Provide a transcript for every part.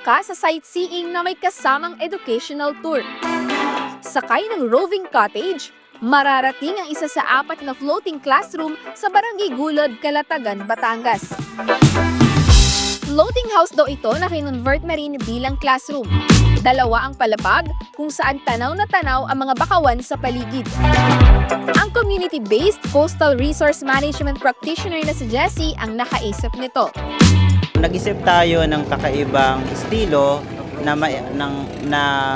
ka sa sightseeing na may kasamang educational tour. Sakay ng roving cottage, mararating ang isa sa 4 na floating classroom sa Barangay Gulod, Calatagan, Batangas. Floating house daw ito na kinonvert na rin bilang classroom. 2 ang palapag kung saan tanaw na tanaw ang mga bakawan sa paligid. Ang community-based coastal resource management practitioner na si Jessie ang nakaisip nito. Nag-isip tayo ng kakaibang estilo na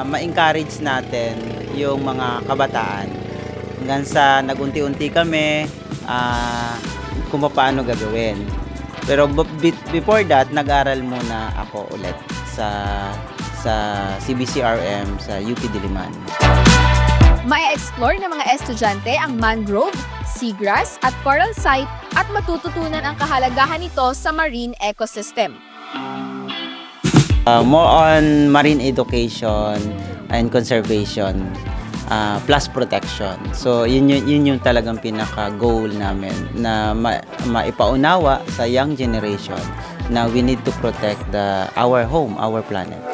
ma-encourage natin yung mga kabataan. Hanggang sa nagunti-unti kami kung paano gagawin. Pero before that, nag-aral muna ako ulit sa CBCRM sa UP Diliman. Mai-explore ng mga estudyante ang mangrove, seagrass at coral site at matututunan ang kahalagahan nito sa marine ecosystem. More on marine education and conservation plus protection. So yun yung talagang pinaka-goal namin na maipaunawa sa young generation na we need to protect our home, our planet.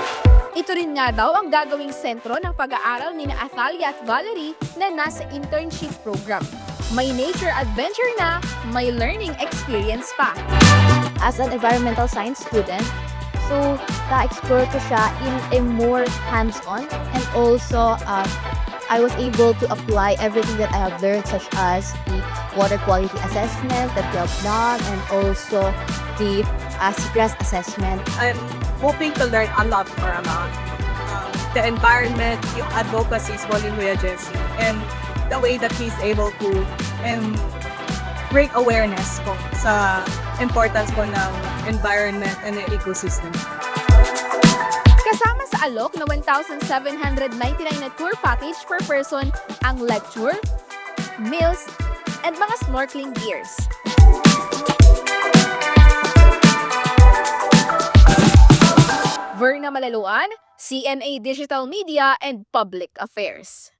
Ito rin nga daw ang gagawing sentro ng pag-aaral ni Athalia at Valerie na nasa internship program. May nature adventure na, may learning experience pa. As an environmental science student, so na-explore ko siya in a more hands-on and also I was able to apply everything that I have learned such as the water quality assessment that we have done and also the seagrass assessment. I'm hoping to learn a lot more about the environment, yung advocacies mo ni Kuya Jessie, and the way that he's able to bring awareness po sa importance po ng environment and the ecosystem. Kasama sa alok na 1,799 na tour package per person ang lecture, meals, and mga snorkeling gears. Verna Malaluan, CNA Digital Media and Public Affairs.